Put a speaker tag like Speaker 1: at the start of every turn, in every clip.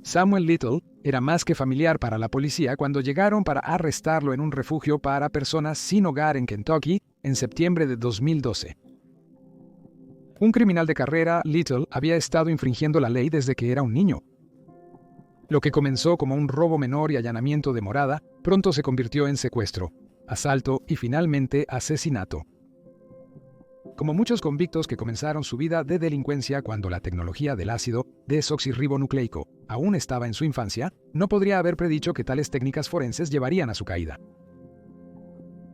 Speaker 1: Samuel Little era más que familiar para la policía cuando llegaron para arrestarlo en un refugio para personas sin hogar en Kentucky en septiembre de 2012. Un criminal de carrera, Little había estado infringiendo la ley desde que era un niño. Lo que comenzó como un robo menor y allanamiento de morada, pronto se convirtió en secuestro, asalto y finalmente asesinato. Como muchos convictos que comenzaron su vida de delincuencia cuando la tecnología del ácido desoxirribonucleico aún estaba en su infancia, no podría haber predicho que tales técnicas forenses llevarían a su caída.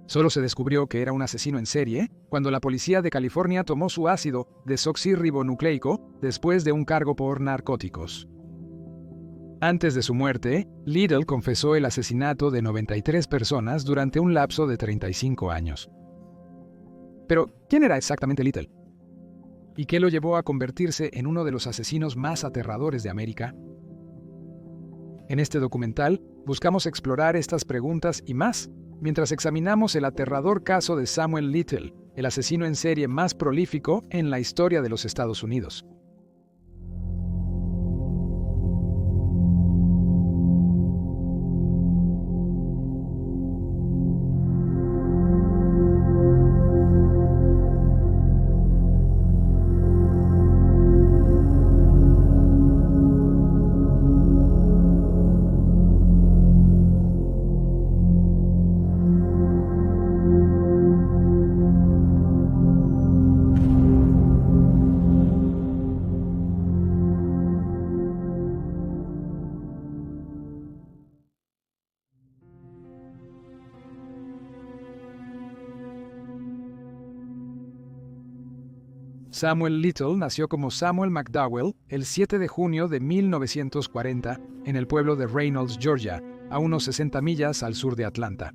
Speaker 1: Solo se descubrió que era un asesino en serie cuando la policía de California tomó su ácido desoxirribonucleico después de un cargo por narcóticos. Antes de su muerte, Little confesó el asesinato de 93 personas durante un lapso de 35 años. Pero, ¿quién era exactamente Little? ¿Y qué lo llevó a convertirse en uno de los asesinos más aterradores de América? En este documental, buscamos explorar estas preguntas y más, mientras examinamos el aterrador caso de Samuel Little, el asesino en serie más prolífico en la historia de los Estados Unidos. Samuel Little nació como Samuel McDowell el 7 de junio de 1940 en el pueblo de Reynolds, Georgia, a unos 60 millas al sur de Atlanta.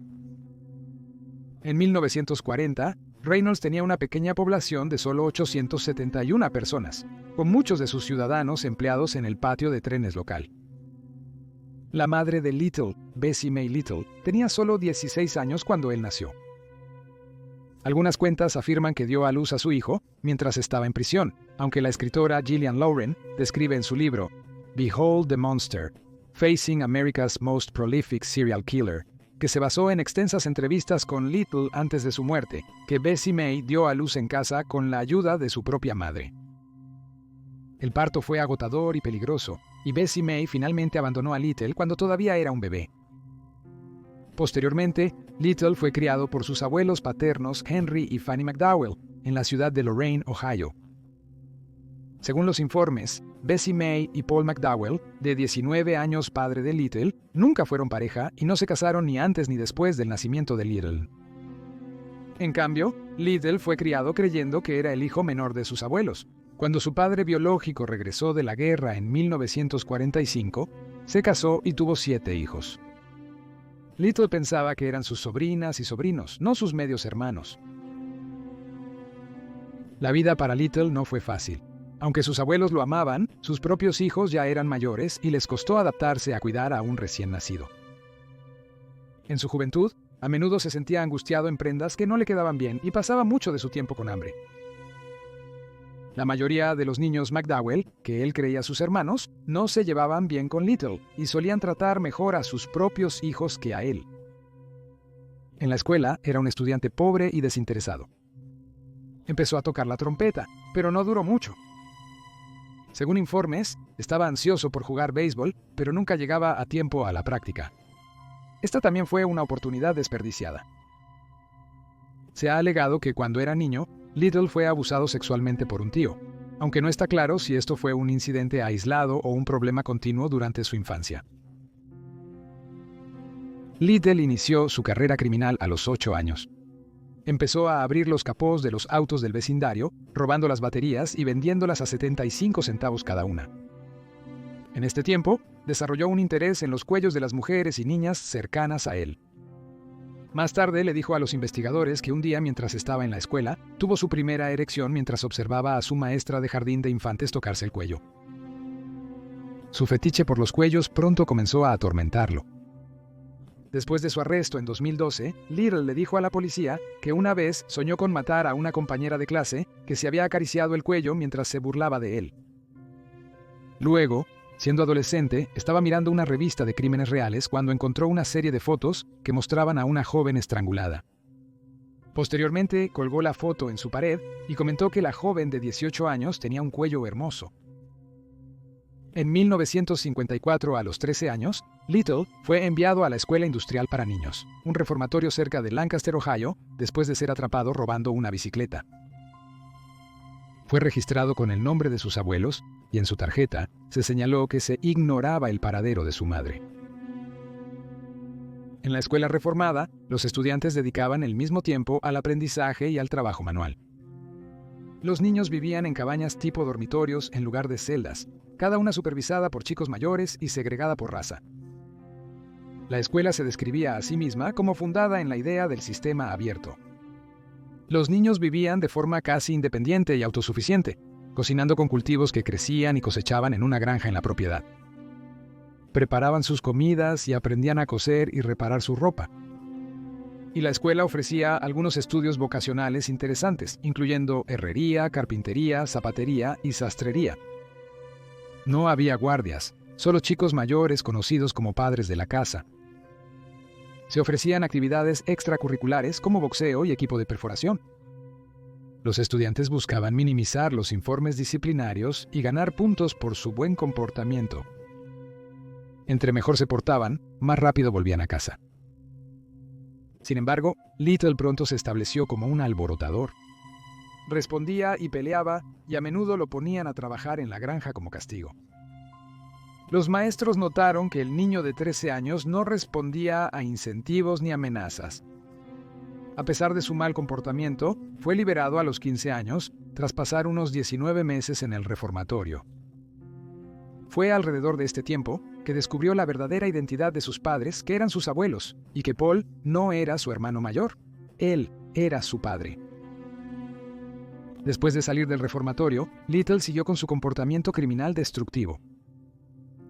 Speaker 1: En 1940, Reynolds tenía una pequeña población de solo 871 personas, con muchos de sus ciudadanos empleados en el patio de trenes local. La madre de Little, Bessie May Little, tenía solo 16 años cuando él nació. Algunas cuentas afirman que dio a luz a su hijo mientras estaba en prisión, aunque la escritora Gillian Lauren describe en su libro Behold the Monster, Facing America's Most Prolific Serial Killer, que se basó en extensas entrevistas con Little antes de su muerte, que Bessie May dio a luz en casa con la ayuda de su propia madre. El parto fue agotador y peligroso, y Bessie May finalmente abandonó a Little cuando todavía era un bebé. Posteriormente, Little fue criado por sus abuelos paternos Henry y Fanny McDowell, en la ciudad de Lorain, Ohio. Según los informes, Bessie May y Paul McDowell, de 19 años padre de Little, nunca fueron pareja y no se casaron ni antes ni después del nacimiento de Little. En cambio, Little fue criado creyendo que era el hijo menor de sus abuelos. Cuando su padre biológico regresó de la guerra en 1945, se casó y tuvo 7 hijos. Little pensaba que eran sus sobrinas y sobrinos, no sus medios hermanos. La vida para Little no fue fácil. Aunque sus abuelos lo amaban, sus propios hijos ya eran mayores y les costó adaptarse a cuidar a un recién nacido. En su juventud, a menudo se sentía angustiado en prendas que no le quedaban bien y pasaba mucho de su tiempo con hambre. La mayoría de los niños McDowell, que él creía sus hermanos, no se llevaban bien con Little y solían tratar mejor a sus propios hijos que a él. En la escuela era un estudiante pobre y desinteresado. Empezó a tocar la trompeta, pero no duró mucho. Según informes, estaba ansioso por jugar béisbol, pero nunca llegaba a tiempo a la práctica. Esta también fue una oportunidad desperdiciada. Se ha alegado que cuando era niño, Little fue abusado sexualmente por un tío, aunque no está claro si esto fue un incidente aislado o un problema continuo durante su infancia. Little inició su carrera criminal a los 8 años. Empezó a abrir los capós de los autos del vecindario, robando las baterías y vendiéndolas a 75 centavos cada una. En este tiempo, desarrolló un interés en los cuellos de las mujeres y niñas cercanas a él. Más tarde le dijo a los investigadores que un día mientras estaba en la escuela, tuvo su primera erección mientras observaba a su maestra de jardín de infantes tocarse el cuello. Su fetiche por los cuellos pronto comenzó a atormentarlo. Después de su arresto en 2012, Little le dijo a la policía que una vez soñó con matar a una compañera de clase que se había acariciado el cuello mientras se burlaba de él. Luego, Siendo adolescente, estaba mirando una revista de crímenes reales cuando encontró una serie de fotos que mostraban a una joven estrangulada. Posteriormente, colgó la foto en su pared y comentó que la joven de 18 años tenía un cuello hermoso. En 1954, a los 13 años, Little fue enviado a la Escuela Industrial para Niños, un reformatorio cerca de Lancaster, Ohio, después de ser atrapado robando una bicicleta. Fue registrado con el nombre de sus abuelos y en su tarjeta se señaló que se ignoraba el paradero de su madre. En la escuela reformada, los estudiantes dedicaban el mismo tiempo al aprendizaje y al trabajo manual. Los niños vivían en cabañas tipo dormitorios en lugar de celdas, cada una supervisada por chicos mayores y segregada por raza. La escuela se describía a sí misma como fundada en la idea del sistema abierto. Los niños vivían de forma casi independiente y autosuficiente, cocinando con cultivos que crecían y cosechaban en una granja en la propiedad. Preparaban sus comidas y aprendían a coser y reparar su ropa. Y la escuela ofrecía algunos estudios vocacionales interesantes, incluyendo herrería, carpintería, zapatería y sastrería. No había guardias, solo chicos mayores conocidos como padres de la casa. Se ofrecían actividades extracurriculares como boxeo y equipo de perforación. Los estudiantes buscaban minimizar los informes disciplinarios y ganar puntos por su buen comportamiento. Entre mejor se portaban, más rápido volvían a casa. Sin embargo, Little pronto se estableció como un alborotador. Respondía y peleaba, y a menudo lo ponían a trabajar en la granja como castigo. Los maestros notaron que el niño de 13 años no respondía a incentivos ni amenazas. A pesar de su mal comportamiento, fue liberado a los 15 años, tras pasar unos 19 meses en el reformatorio. Fue alrededor de este tiempo que descubrió la verdadera identidad de sus padres, que eran sus abuelos, y que Paul no era su hermano mayor. Él era su padre. Después de salir del reformatorio, Little siguió con su comportamiento criminal destructivo.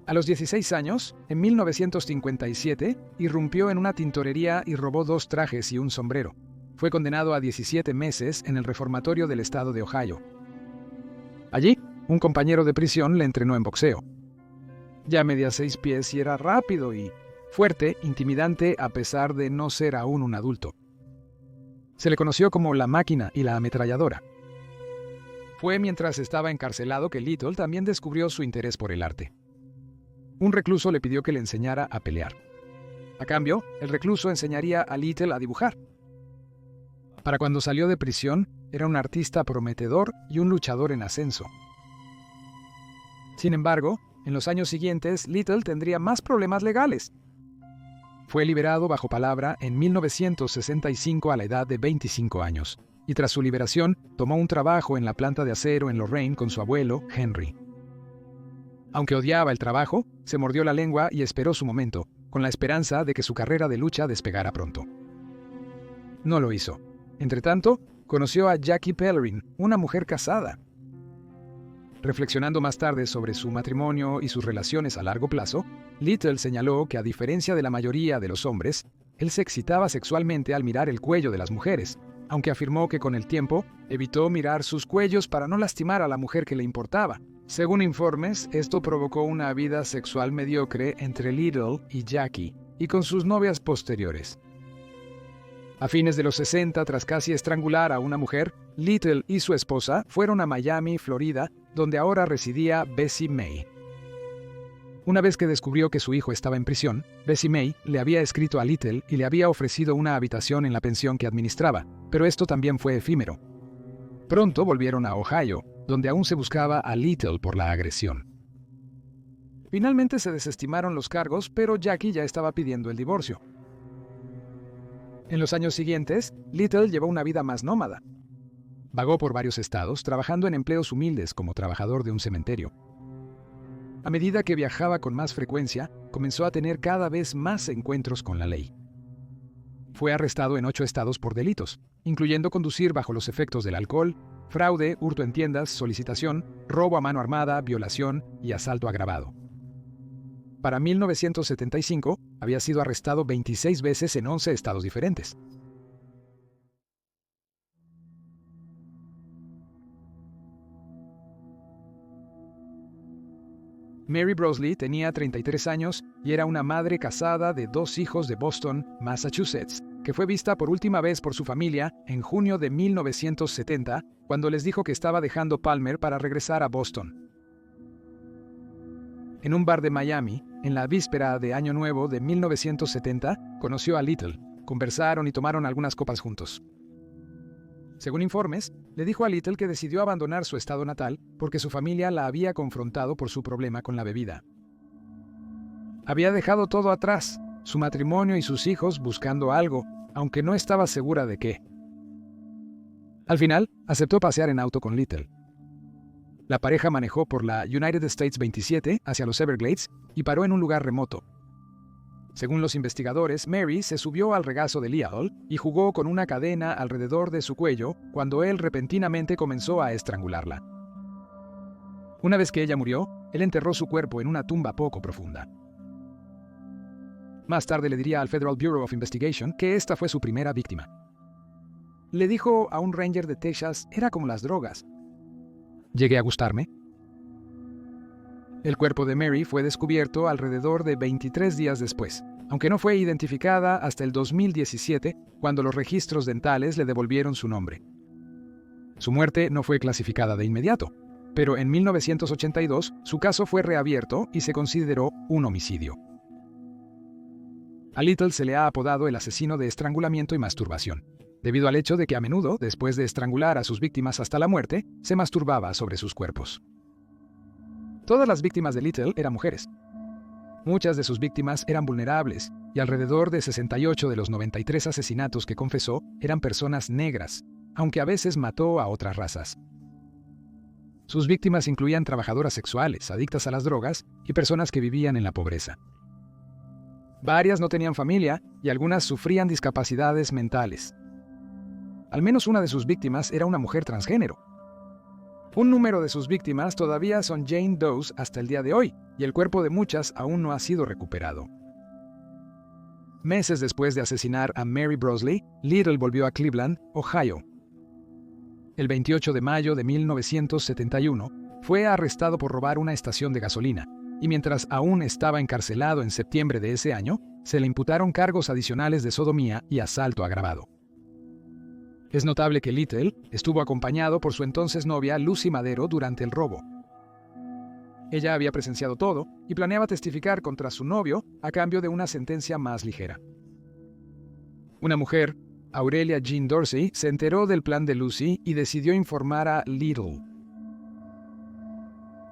Speaker 1: A los 16 años, en 1957, irrumpió en una tintorería y robó 2 trajes y un sombrero. Fue condenado a 17 meses en el reformatorio del estado de Ohio. Allí, un compañero de prisión le entrenó en boxeo. Ya medía 6 pies y era rápido y fuerte, intimidante a pesar de no ser aún un adulto. Se le conoció como la máquina y la ametralladora. Fue mientras estaba encarcelado que Little también descubrió su interés por el arte. Un recluso le pidió que le enseñara a pelear. A cambio, el recluso enseñaría a Little a dibujar. Para cuando salió de prisión, era un artista prometedor y un luchador en ascenso. Sin embargo, en los años siguientes, Little tendría más problemas legales. Fue liberado bajo palabra en 1965 a la edad de 25 años, y tras su liberación, tomó un trabajo en la planta de acero en Lorain con su abuelo, Henry. Aunque odiaba el trabajo, se mordió la lengua y esperó su momento, con la esperanza de que su carrera de lucha despegara pronto. No lo hizo. Entretanto, conoció a Jackie Pellerin, una mujer casada. Reflexionando más tarde sobre su matrimonio y sus relaciones a largo plazo, Little señaló que a diferencia de la mayoría de los hombres, él se excitaba sexualmente al mirar el cuello de las mujeres, aunque afirmó que con el tiempo evitó mirar sus cuellos para no lastimar a la mujer que le importaba. Según informes, esto provocó una vida sexual mediocre entre Little y Jackie, y con sus novias posteriores. A fines de los 60, tras casi estrangular a una mujer, Little y su esposa fueron a Miami, Florida, donde ahora residía Bessie May. Una vez que descubrió que su hijo estaba en prisión, Bessie May le había escrito a Little y le había ofrecido una habitación en la pensión que administraba, pero esto también fue efímero. Pronto volvieron a Ohio, donde aún se buscaba a Little por la agresión. Finalmente se desestimaron los cargos, pero Jackie ya estaba pidiendo el divorcio. En los años siguientes, Little llevó una vida más nómada. Vagó por varios estados, trabajando en empleos humildes como trabajador de un cementerio. A medida que viajaba con más frecuencia, comenzó a tener cada vez más encuentros con la ley. Fue arrestado en 8 estados por delitos, incluyendo conducir bajo los efectos del alcohol, fraude, hurto en tiendas, solicitación, robo a mano armada, violación y asalto agravado. Para 1975, había sido arrestado 26 veces en 11 estados diferentes. Mary Brosley tenía 33 años y era una madre casada de 2 hijos de Boston, Massachusetts, que fue vista por última vez por su familia en junio de 1970, cuando les dijo que estaba dejando Palmer para regresar a Boston. En un bar de Miami, en la víspera de Año Nuevo de 1970, conoció a Little. Conversaron y tomaron algunas copas juntos. Según informes, le dijo a Little que decidió abandonar su estado natal porque su familia la había confrontado por su problema con la bebida. Había dejado todo atrás, su matrimonio y sus hijos, buscando algo, aunque no estaba segura de qué. Al final, aceptó pasear en auto con Little. La pareja manejó por la United States 27 hacia los Everglades y paró en un lugar remoto. Según los investigadores, Mary se subió al regazo de Little y jugó con una cadena alrededor de su cuello cuando él repentinamente comenzó a estrangularla. Una vez que ella murió, él enterró su cuerpo en una tumba poco profunda. Más tarde le diría al Federal Bureau of Investigation que esta fue su primera víctima. Le dijo a un ranger de Texas, era como las drogas. ¿Llegué a gustarme? El cuerpo de Mary fue descubierto alrededor de 23 días después, aunque no fue identificada hasta el 2017, cuando los registros dentales le devolvieron su nombre. Su muerte no fue clasificada de inmediato, pero en 1982 su caso fue reabierto y se consideró un homicidio. A Little se le ha apodado el asesino de estrangulamiento y masturbación, debido al hecho de que a menudo, después de estrangular a sus víctimas hasta la muerte, se masturbaba sobre sus cuerpos. Todas las víctimas de Little eran mujeres. Muchas de sus víctimas eran vulnerables, y alrededor de 68 de los 93 asesinatos que confesó eran personas negras, aunque a veces mató a otras razas. Sus víctimas incluían trabajadoras sexuales, adictas a las drogas y personas que vivían en la pobreza. Varias no tenían familia y algunas sufrían discapacidades mentales. Al menos una de sus víctimas era una mujer transgénero. Un número de sus víctimas todavía son Jane Does hasta el día de hoy, y el cuerpo de muchas aún no ha sido recuperado. Meses después de asesinar a Mary Brosley, Little volvió a Cleveland, Ohio. El 28 de mayo de 1971, fue arrestado por robar una estación de gasolina, y mientras aún estaba encarcelado en septiembre de ese año, se le imputaron cargos adicionales de sodomía y asalto agravado. Es notable que Little estuvo acompañado por su entonces novia Lucy Madero durante el robo. Ella había presenciado todo y planeaba testificar contra su novio a cambio de una sentencia más ligera. Una mujer, Aurelia Jean Dorsey, se enteró del plan de Lucy y decidió informar a Little.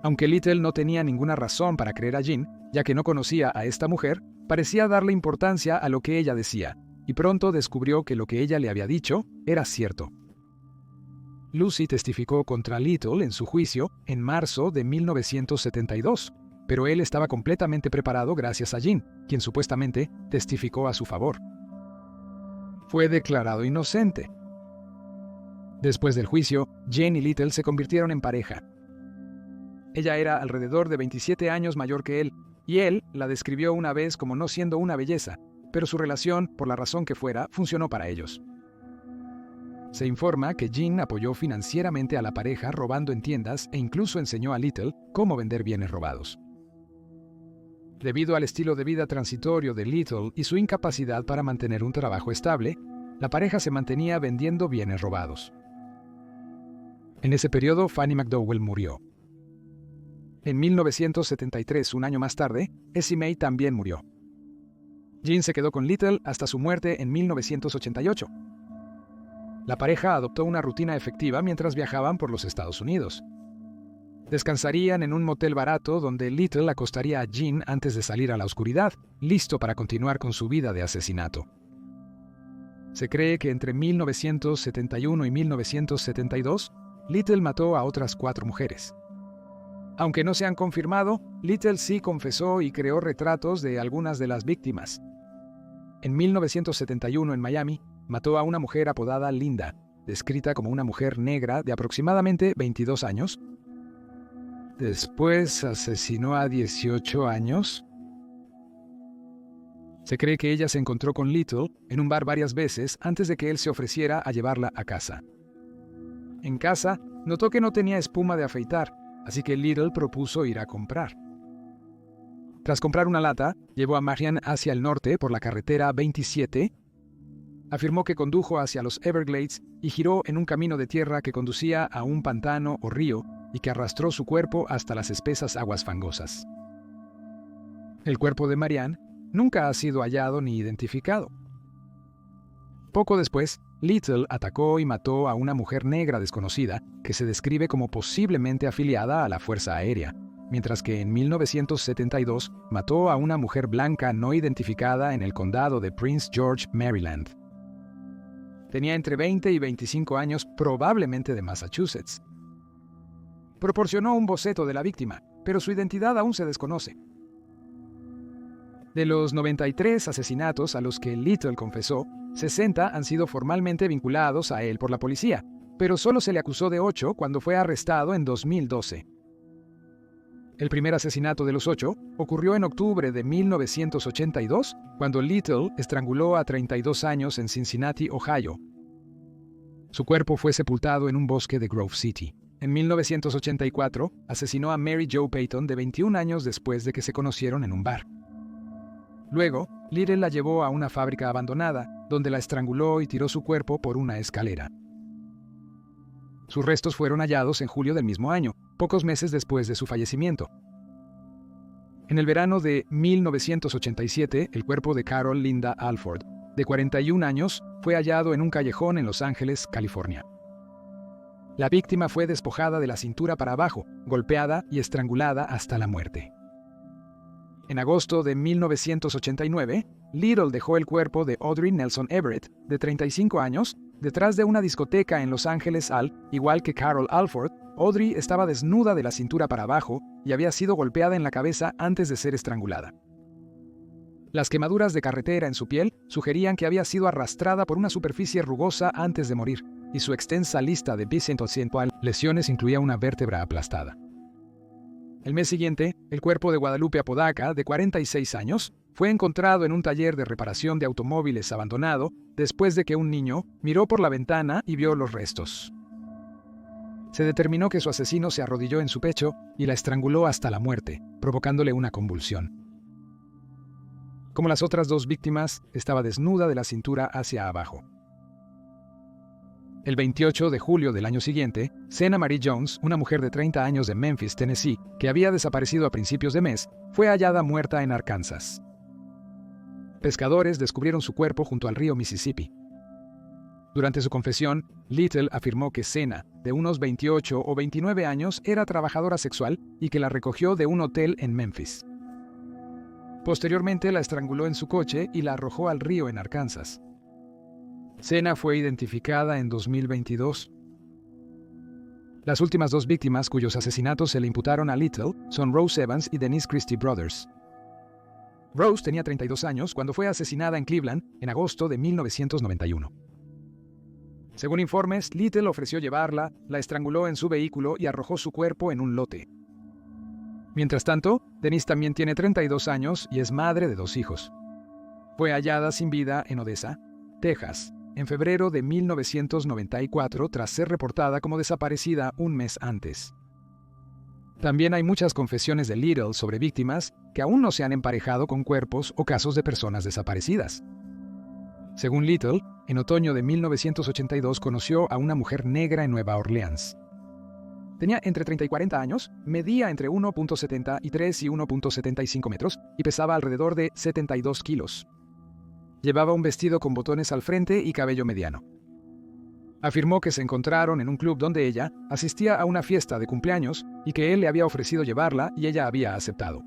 Speaker 1: Aunque Little no tenía ninguna razón para creer a Jean, ya que no conocía a esta mujer, parecía darle importancia a lo que ella decía, y pronto descubrió que lo que ella le había dicho era cierto. Lucy testificó contra Little en su juicio en marzo de 1972, pero él estaba completamente preparado gracias a Jean, quien supuestamente testificó a su favor. Fue declarado inocente. Después del juicio, Jane y Little se convirtieron en pareja. Ella era alrededor de 27 años mayor que él, y él la describió una vez como no siendo una belleza, pero su relación, por la razón que fuera, funcionó para ellos. Se informa que Jean apoyó financieramente a la pareja robando en tiendas e incluso enseñó a Little cómo vender bienes robados. Debido al estilo de vida transitorio de Little y su incapacidad para mantener un trabajo estable, la pareja se mantenía vendiendo bienes robados. En ese periodo, Fanny McDowell murió. En 1973, un año más tarde, Essie Mae también murió. Jean se quedó con Little hasta su muerte en 1988. La pareja adoptó una rutina efectiva mientras viajaban por los Estados Unidos. Descansarían en un motel barato donde Little acostaría a Jean antes de salir a la oscuridad, listo para continuar con su vida de asesinato. Se cree que entre 1971 y 1972, Little mató a otras 4 mujeres. Aunque no se han confirmado, Little sí confesó y creó retratos de algunas de las víctimas. En 1971, en Miami, mató a una mujer apodada Linda, descrita como una mujer negra de aproximadamente 22 años. Después asesinó a 18 años. Se cree que ella se encontró con Little en un bar varias veces antes de que él se ofreciera a llevarla a casa. En casa, notó que no tenía espuma de afeitar, así que Little propuso ir a comprar. Tras comprar una lata, llevó a Marianne hacia el norte por la carretera 27. Afirmó que condujo hacia los Everglades y giró en un camino de tierra que conducía a un pantano o río y que arrastró su cuerpo hasta las espesas aguas fangosas. El cuerpo de Marianne nunca ha sido hallado ni identificado. Poco después, Little atacó y mató a una mujer negra desconocida que se describe como posiblemente afiliada a la Fuerza Aérea, mientras que en 1972 mató a una mujer blanca no identificada en el condado de Prince George, Maryland. Tenía entre 20 y 25 años, probablemente de Massachusetts. Proporcionó un boceto de la víctima, pero su identidad aún se desconoce. De los 93 asesinatos a los que Little confesó, 60 han sido formalmente vinculados a él por la policía, pero solo se le acusó de 8 cuando fue arrestado en 2012. El primer asesinato de los 8 ocurrió en octubre de 1982, cuando Little estranguló a 32 años en Cincinnati, Ohio. Su cuerpo fue sepultado en un bosque de Grove City. En 1984, asesinó a Mary Jo Payton de 21 años después de que se conocieron en un bar. Luego, Little la llevó a una fábrica abandonada, donde la estranguló y tiró su cuerpo por una escalera. Sus restos fueron hallados en julio del mismo año, pocos meses después de su fallecimiento. En el verano de 1987, el cuerpo de Carol Linda Alford, de 41 años, fue hallado en un callejón en Los Ángeles, California. La víctima fue despojada de la cintura para abajo, golpeada y estrangulada hasta la muerte. En agosto de 1989, Little dejó el cuerpo de Audrey Nelson Everett, de 35 años, detrás de una discoteca en Los Ángeles. Igual que Carol Alford, Audrey estaba desnuda de la cintura para abajo y había sido golpeada en la cabeza antes de ser estrangulada. Las quemaduras de carretera en su piel sugerían que había sido arrastrada por una superficie rugosa antes de morir, y su extensa lista de lesiones incluía una vértebra aplastada. El mes siguiente, el cuerpo de Guadalupe Apodaca, de 46 años, fue encontrado en un taller de reparación de automóviles abandonado después de que un niño miró por la ventana y vio los restos. Se determinó que su asesino se arrodilló en su pecho y la estranguló hasta la muerte, provocándole una convulsión. Como las otras 2 víctimas, estaba desnuda de la cintura hacia abajo. El 28 de julio del año siguiente, Sena Marie Jones, una mujer de 30 años de Memphis, Tennessee, que había desaparecido a principios de mes, fue hallada muerta en Arkansas. Pescadores descubrieron su cuerpo junto al río Mississippi. Durante su confesión, Little afirmó que Sena, de unos 28 o 29 años, era trabajadora sexual y que la recogió de un hotel en Memphis. Posteriormente la estranguló en su coche y la arrojó al río en Arkansas. Sena fue identificada en 2022. Las últimas 2 víctimas cuyos asesinatos se le imputaron a Little son Rose Evans y Denise Christie Brothers. Rose tenía 32 años cuando fue asesinada en Cleveland en agosto de 1991. Según informes, Little ofreció llevarla, la estranguló en su vehículo y arrojó su cuerpo en un lote. Mientras tanto, Denise también tiene 32 años y es madre de 2 hijos. Fue hallada sin vida en Odessa, Texas, en febrero de 1994 tras ser reportada como desaparecida un mes antes. También hay muchas confesiones de Little sobre víctimas que aún no se han emparejado con cuerpos o casos de personas desaparecidas. Según Little, en otoño de 1982 conoció a una mujer negra en Nueva Orleans. Tenía entre 30 y 40 años, medía entre 1.73 y 1.75 metros y pesaba alrededor de 72 kilos. Llevaba un vestido con botones al frente y cabello mediano. Afirmó que se encontraron en un club donde ella asistía a una fiesta de cumpleaños y que él le había ofrecido llevarla y ella había aceptado.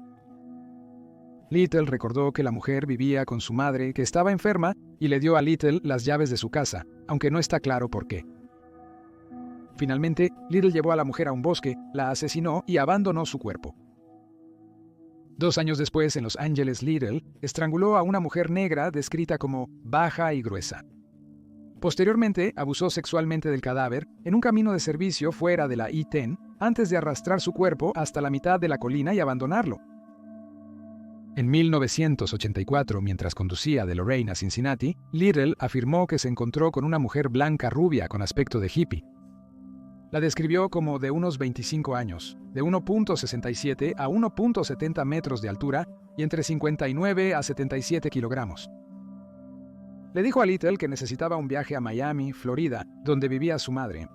Speaker 1: Little recordó que la mujer vivía con su madre, que estaba enferma, y le dio a Little las llaves de su casa, aunque no está claro por qué. Finalmente, Little llevó a la mujer a un bosque, la asesinó y abandonó su cuerpo. 2 años después, en Los Ángeles, Little estranguló a una mujer negra descrita como baja y gruesa. Posteriormente, abusó sexualmente del cadáver en un camino de servicio fuera de la I-10 antes de arrastrar su cuerpo hasta la mitad de la colina y abandonarlo. En 1984, mientras conducía de Lorain a Cincinnati, Little afirmó que se encontró con una mujer blanca rubia con aspecto de hippie. La describió como de unos 25 años, de 1.67 a 1.70 metros de altura y entre 59 a 77 kilogramos. Le dijo a Little que necesitaba un viaje a Miami, Florida, donde vivía su madre.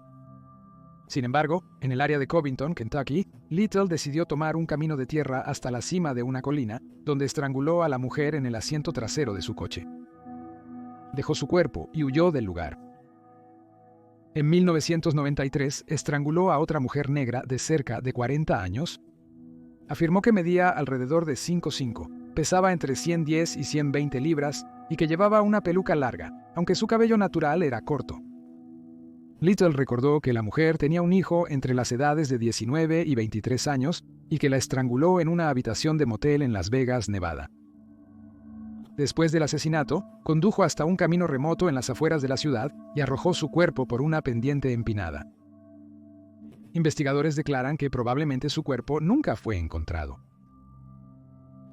Speaker 1: Sin embargo, en el área de Covington, Kentucky, Little decidió tomar un camino de tierra hasta la cima de una colina, donde estranguló a la mujer en el asiento trasero de su coche. Dejó su cuerpo y huyó del lugar. En 1993, estranguló a otra mujer negra de cerca de 40 años. Afirmó que medía alrededor de 5'5", pesaba entre 110 y 120 libras y que llevaba una peluca larga, aunque su cabello natural era corto. Little recordó que la mujer tenía un hijo entre las edades de 19 y 23 años y que la estranguló en una habitación de motel en Las Vegas, Nevada. Después del asesinato, condujo hasta un camino remoto en las afueras de la ciudad y arrojó su cuerpo por una pendiente empinada. Investigadores declaran que probablemente su cuerpo nunca fue encontrado.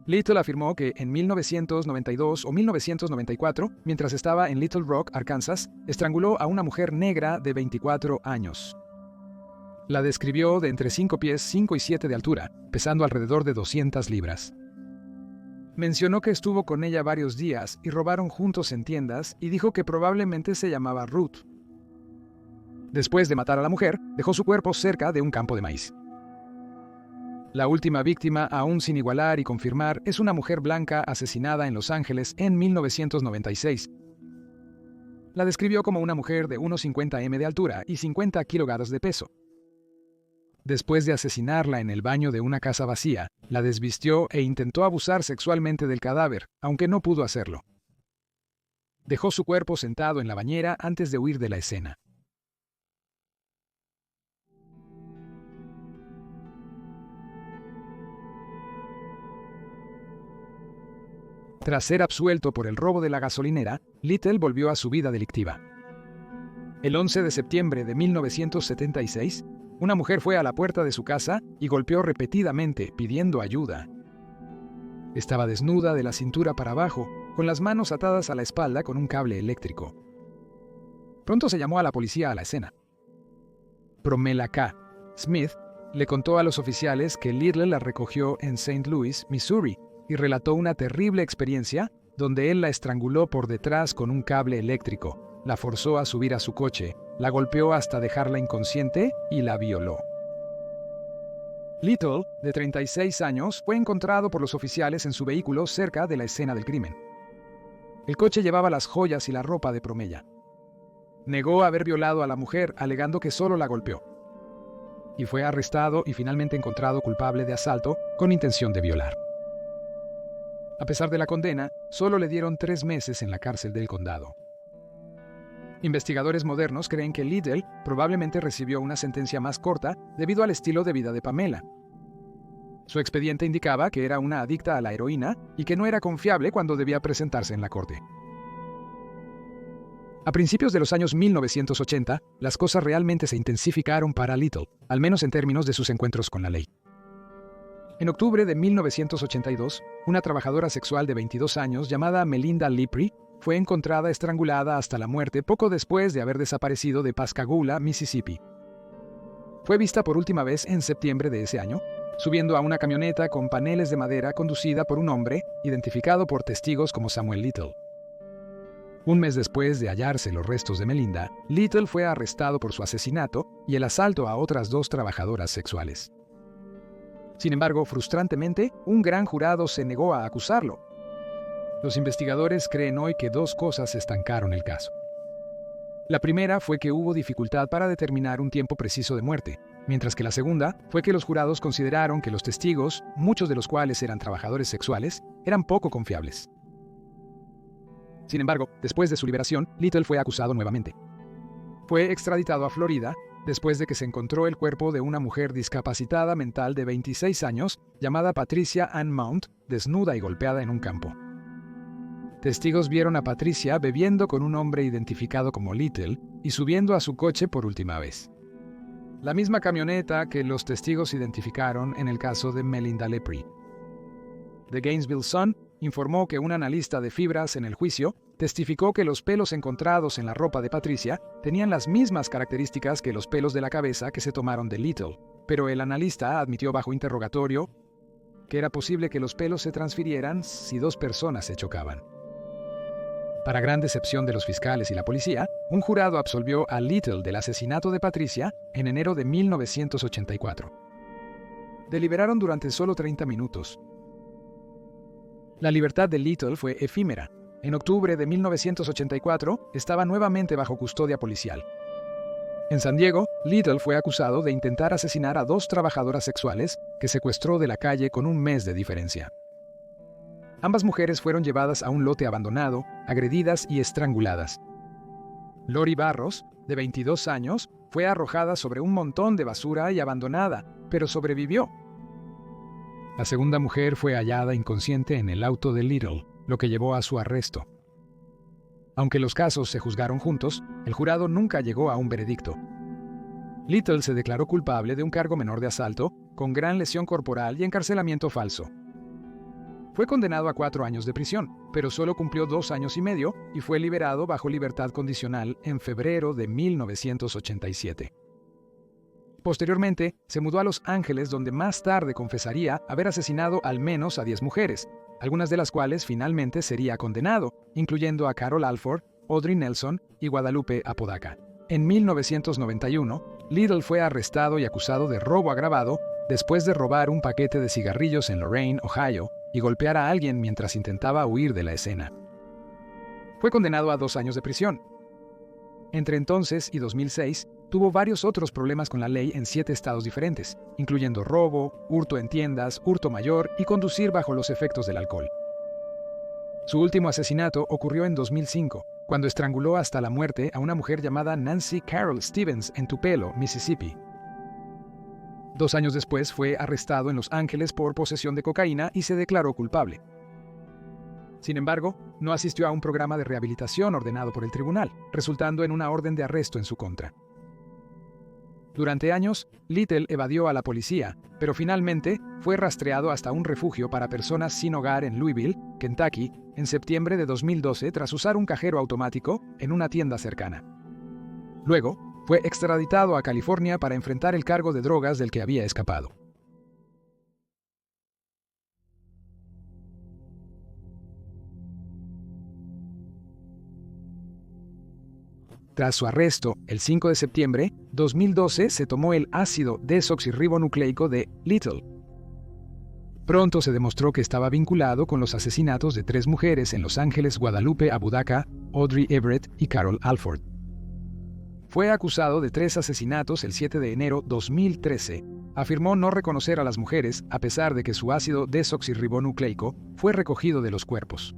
Speaker 1: Little afirmó que en 1992 o 1994, mientras estaba en Little Rock, Arkansas, estranguló a una mujer negra de 24 años. La describió de entre 5 pies 5 y 7 de altura, pesando alrededor de 200 libras. Mencionó que estuvo con ella varios días y robaron juntos en tiendas y dijo que probablemente se llamaba Ruth. Después de matar a la mujer, dejó su cuerpo cerca de un campo de maíz. La última víctima, aún sin igualar y confirmar, es una mujer blanca asesinada en Los Ángeles en 1996. La describió como una mujer de unos 50 m de altura y 50 kilogramos de peso. Después de asesinarla en el baño de una casa vacía, la desvistió e intentó abusar sexualmente del cadáver, aunque no pudo hacerlo. Dejó su cuerpo sentado en la bañera antes de huir de la escena. Tras ser absuelto por el robo de la gasolinera, Little volvió a su vida delictiva. El 11 de septiembre de 1976, una mujer fue a la puerta de su casa y golpeó repetidamente pidiendo ayuda. Estaba desnuda de la cintura para abajo, con las manos atadas a la espalda con un cable eléctrico. Pronto se llamó a la policía a la escena. Promela K. Smith le contó a los oficiales que Little la recogió en St. Louis, Missouri, y relató una terrible experiencia donde él la estranguló por detrás con un cable eléctrico, la forzó a subir a su coche, la golpeó hasta dejarla inconsciente y la violó. Little, de 36 años, fue encontrado por los oficiales en su vehículo cerca de la escena del crimen. El coche llevaba las joyas y la ropa de Promella. Negó haber violado a la mujer, alegando que solo la golpeó. Y fue arrestado y finalmente encontrado culpable de asalto con intención de violar. A pesar de la condena, solo le dieron 3 meses en la cárcel del condado. Investigadores modernos creen que Little probablemente recibió una sentencia más corta debido al estilo de vida de Pamela. Su expediente indicaba que era una adicta a la heroína y que no era confiable cuando debía presentarse en la corte. A principios de los años 1980, las cosas realmente se intensificaron para Little, al menos en términos de sus encuentros con la ley. En octubre de 1982, una trabajadora sexual de 22 años llamada Melinda Lepre fue encontrada estrangulada hasta la muerte poco después de haber desaparecido de Pascagoula, Mississippi. Fue vista por última vez en septiembre de ese año, subiendo a una camioneta con paneles de madera conducida por un hombre identificado por testigos como Samuel Little. Un mes después de hallarse los restos de Melinda, Little fue arrestado por su asesinato y el asalto a otras 2 trabajadoras sexuales. Sin embargo, frustrantemente, un gran jurado se negó a acusarlo. Los investigadores creen hoy que 2 cosas estancaron el caso. La primera fue que hubo dificultad para determinar un tiempo preciso de muerte, mientras que la segunda fue que los jurados consideraron que los testigos, muchos de los cuales eran trabajadores sexuales, eran poco confiables. Sin embargo, después de su liberación, Little fue acusado nuevamente. Fue extraditado a Florida después de que se encontró el cuerpo de una mujer discapacitada mental de 26 años llamada Patricia Ann Mount, desnuda y golpeada en un campo. Testigos vieron a Patricia bebiendo con un hombre identificado como Little y subiendo a su coche por última vez. La misma camioneta que los testigos identificaron en el caso de Melinda Lepre. The Gainesville Sun informó que un analista de fibras en el juicio testificó que los pelos encontrados en la ropa de Patricia tenían las mismas características que los pelos de la cabeza que se tomaron de Little, pero el analista admitió bajo interrogatorio que era posible que los pelos se transfirieran si dos personas se chocaban. Para gran decepción de los fiscales y la policía, un jurado absolvió a Little del asesinato de Patricia en enero de 1984. Deliberaron durante solo 30 minutos. La libertad de Little fue efímera. En octubre de 1984, estaba nuevamente bajo custodia policial. En San Diego, Little fue acusado de intentar asesinar a 2 trabajadoras sexuales que secuestró de la calle con un mes de diferencia. Ambas mujeres fueron llevadas a un lote abandonado, agredidas y estranguladas. Lori Barros, de 22 años, fue arrojada sobre un montón de basura y abandonada, pero sobrevivió. La segunda mujer fue hallada inconsciente en el auto de Little, lo que llevó a su arresto. Aunque los casos se juzgaron juntos, el jurado nunca llegó a un veredicto. Little se declaró culpable de un cargo menor de asalto, con gran lesión corporal y encarcelamiento falso. Fue condenado a 4 años de prisión, pero solo cumplió 2 años y medio y fue liberado bajo libertad condicional en febrero de 1987. Posteriormente, se mudó a Los Ángeles, donde más tarde confesaría haber asesinado al menos a 10 mujeres, algunas de las cuales finalmente sería condenado, incluyendo a Carol Alford, Audrey Nelson y Guadalupe Apodaca. En 1991, Little fue arrestado y acusado de robo agravado después de robar un paquete de cigarrillos en Lorain, Ohio, y golpear a alguien mientras intentaba huir de la escena. Fue condenado a 2 años de prisión. Entre entonces y 2006, tuvo varios otros problemas con la ley en 7 estados diferentes, incluyendo robo, hurto en tiendas, hurto mayor y conducir bajo los efectos del alcohol. Su último asesinato ocurrió en 2005, cuando estranguló hasta la muerte a una mujer llamada Nancy Carol Stevens en Tupelo, Mississippi. 2 años después fue arrestado en Los Ángeles por posesión de cocaína y se declaró culpable. Sin embargo, no asistió a un programa de rehabilitación ordenado por el tribunal, resultando en una orden de arresto en su contra. Durante años, Little evadió a la policía, pero finalmente fue rastreado hasta un refugio para personas sin hogar en Louisville, Kentucky, en septiembre de 2012 tras usar un cajero automático en una tienda cercana. Luego, fue extraditado a California para enfrentar el cargo de drogas del que había escapado. Tras su arresto, el 5 de septiembre de 2012 se tomó el ácido desoxirribonucleico de Little. Pronto se demostró que estaba vinculado con los asesinatos de 3 mujeres en Los Ángeles: Guadalupe Apodaca, Audrey Everett y Carol Alford. Fue acusado de 3 asesinatos el 7 de enero de 2013. Afirmó no reconocer a las mujeres a pesar de que su ácido desoxirribonucleico fue recogido de los cuerpos.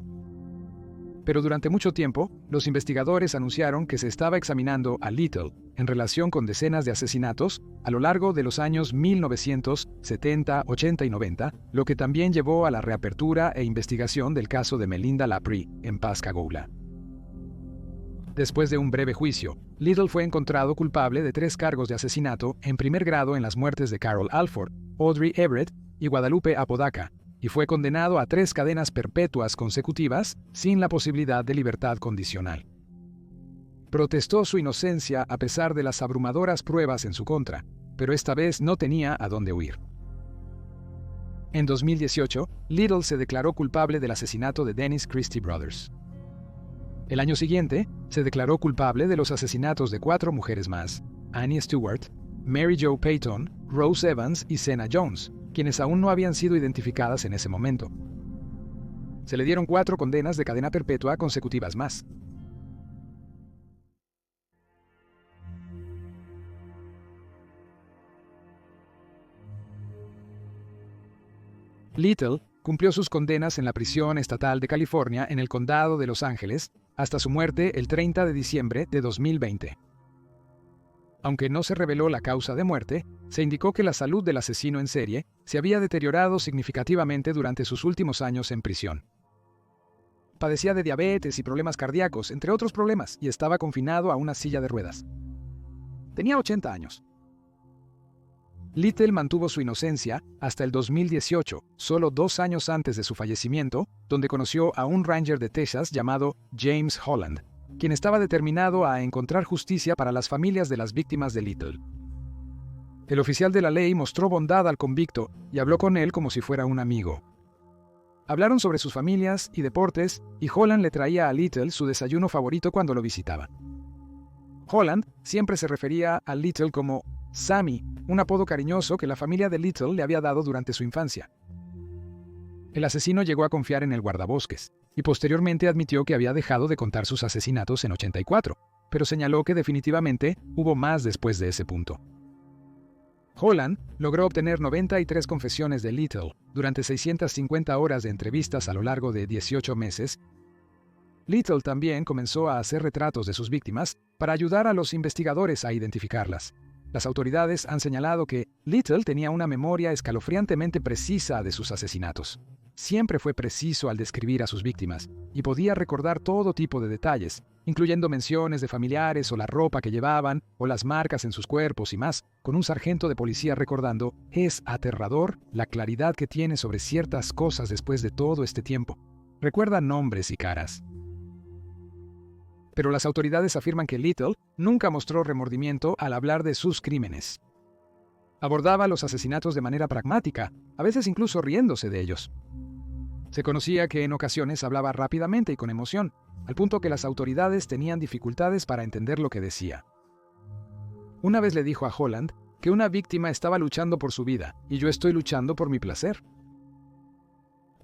Speaker 1: Pero durante mucho tiempo, los investigadores anunciaron que se estaba examinando a Little en relación con decenas de asesinatos a lo largo de los años 1970, 80 y 90, lo que también llevó a la reapertura e investigación del caso de Melinda Laprie en Pascagoula. Después de un breve juicio, Little fue encontrado culpable de 3 cargos de asesinato en primer grado en las muertes de Carol Alford, Audrey Everett y Guadalupe Apodaca, y fue condenado a 3 cadenas perpetuas consecutivas sin la posibilidad de libertad condicional. Protestó su inocencia a pesar de las abrumadoras pruebas en su contra, pero esta vez no tenía a dónde huir. En 2018, Little se declaró culpable del asesinato de Dennis Christie Brothers. El año siguiente, se declaró culpable de los asesinatos de 4 mujeres más: Annie Stewart, Mary Jo Payton, Rose Evans y Senna Jones, quienes aún no habían sido identificadas en ese momento. Se le dieron 4 condenas de cadena perpetua consecutivas más. Little cumplió sus condenas en la prisión estatal de California en el condado de Los Ángeles hasta su muerte el 30 de diciembre de 2020. Aunque no se reveló la causa de muerte, se indicó que la salud del asesino en serie se había deteriorado significativamente durante sus últimos años en prisión. Padecía de diabetes y problemas cardíacos, entre otros problemas, y estaba confinado a una silla de ruedas. Tenía 80 años. Little mantuvo su inocencia hasta el 2018, solo 2 años antes de su fallecimiento, donde conoció a un ranger de Texas llamado James Holland, quien estaba determinado a encontrar justicia para las familias de las víctimas de Little. El oficial de la ley mostró bondad al convicto y habló con él como si fuera un amigo. Hablaron sobre sus familias y deportes, y Holland le traía a Little su desayuno favorito cuando lo visitaba. Holland siempre se refería a Little como Sammy, un apodo cariñoso que la familia de Little le había dado durante su infancia. El asesino llegó a confiar en el guardabosques, y posteriormente admitió que había dejado de contar sus asesinatos en 84, pero señaló que definitivamente hubo más después de ese punto. Holland logró obtener 93 confesiones de Little durante 650 horas de entrevistas a lo largo de 18 meses. Little también comenzó a hacer retratos de sus víctimas para ayudar a los investigadores a identificarlas. Las autoridades han señalado que Little tenía una memoria escalofriantemente precisa de sus asesinatos. Siempre fue preciso al describir a sus víctimas y podía recordar todo tipo de detalles, incluyendo menciones de familiares o la ropa que llevaban o las marcas en sus cuerpos y más, con un sargento de policía recordando: es aterrador la claridad que tiene sobre ciertas cosas después de todo este tiempo. Recuerda nombres y caras. Pero las autoridades afirman que Little nunca mostró remordimiento al hablar de sus crímenes. Abordaba los asesinatos de manera pragmática, a veces incluso riéndose de ellos. Se conocía que en ocasiones hablaba rápidamente y con emoción, al punto que las autoridades tenían dificultades para entender lo que decía. Una vez le dijo a Holland que una víctima estaba luchando por su vida y yo estoy luchando por mi placer.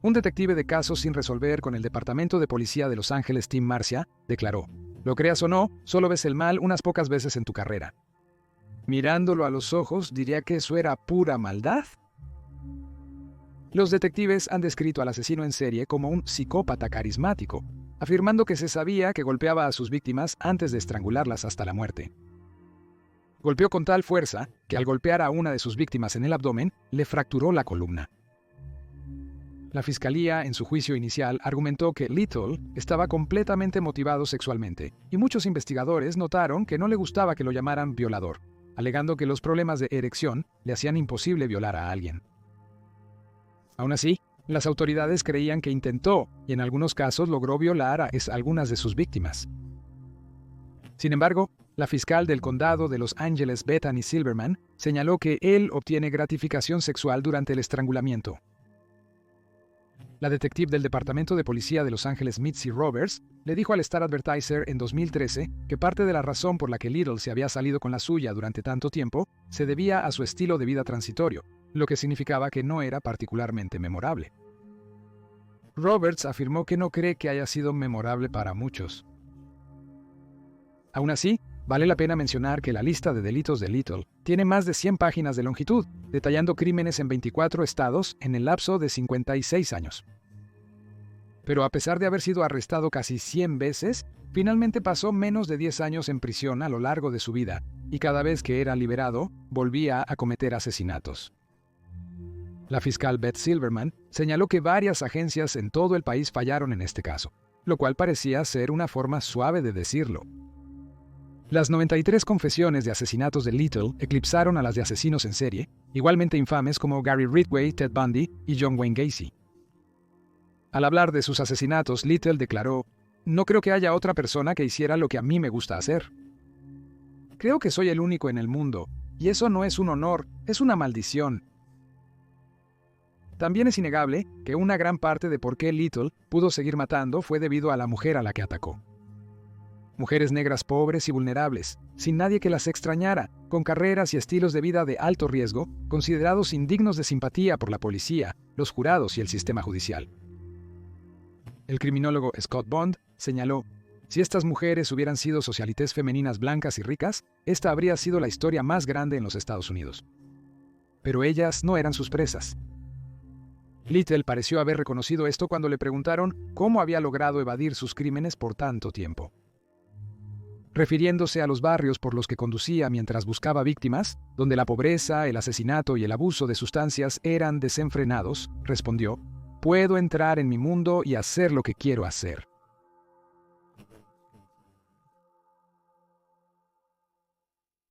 Speaker 1: Un detective de casos sin resolver con el Departamento de Policía de Los Ángeles, Tim Marcia, declaró: «Lo creas o no, solo ves el mal unas pocas veces en tu carrera». Mirándolo a los ojos, diría que eso era pura maldad. Los detectives han descrito al asesino en serie como un psicópata carismático, afirmando que se sabía que golpeaba a sus víctimas antes de estrangularlas hasta la muerte. Golpeó con tal fuerza que al golpear a una de sus víctimas en el abdomen, le fracturó la columna. La fiscalía, en su juicio inicial, argumentó que Little estaba completamente motivado sexualmente, y muchos investigadores notaron que no le gustaba que lo llamaran violador, alegando que los problemas de erección le hacían imposible violar a alguien. Aún así, las autoridades creían que intentó, y en algunos casos logró violar a algunas de sus víctimas. Sin embargo, la fiscal del condado de Los Ángeles, Bethany Silverman, señaló que él obtiene gratificación sexual durante el estrangulamiento. La detective del Departamento de Policía de Los Ángeles, Mitzi Roberts, le dijo al Star Advertiser en 2013 que parte de la razón por la que Little se había salido con la suya durante tanto tiempo se debía a su estilo de vida transitorio, lo que significaba que no era particularmente memorable. Roberts afirmó que no cree que haya sido memorable para muchos. Aún así, vale la pena mencionar que la lista de delitos de Little tiene más de 100 páginas de longitud, detallando crímenes en 24 estados en el lapso de 56 años. Pero a pesar de haber sido arrestado casi 100 veces, finalmente pasó menos de 10 años en prisión a lo largo de su vida, y cada vez que era liberado, volvía a cometer asesinatos. La fiscal Beth Silverman señaló que varias agencias en todo el país fallaron en este caso, lo cual parecía ser una forma suave de decirlo. Las 93 confesiones de asesinatos de Little eclipsaron a las de asesinos en serie, igualmente infames como Gary Ridgway, Ted Bundy y John Wayne Gacy. Al hablar de sus asesinatos, Little declaró: «No creo que haya otra persona que hiciera lo que a mí me gusta hacer. Creo que soy el único en el mundo, y eso no es un honor, es una maldición». También es innegable que una gran parte de por qué Little pudo seguir matando fue debido a la mujer a la que atacó. Mujeres negras pobres y vulnerables, sin nadie que las extrañara, con carreras y estilos de vida de alto riesgo, considerados indignos de simpatía por la policía, los jurados y el sistema judicial. El criminólogo Scott Bond señaló: «Si estas mujeres hubieran sido socialites femeninas blancas y ricas, esta habría sido la historia más grande en los Estados Unidos. Pero ellas no eran sus presas». Little pareció haber reconocido esto cuando le preguntaron cómo había logrado evadir sus crímenes por tanto tiempo. Refiriéndose a los barrios por los que conducía mientras buscaba víctimas, donde la pobreza, el asesinato y el abuso de sustancias eran desenfrenados, respondió: «Puedo entrar en mi mundo y hacer lo que quiero hacer».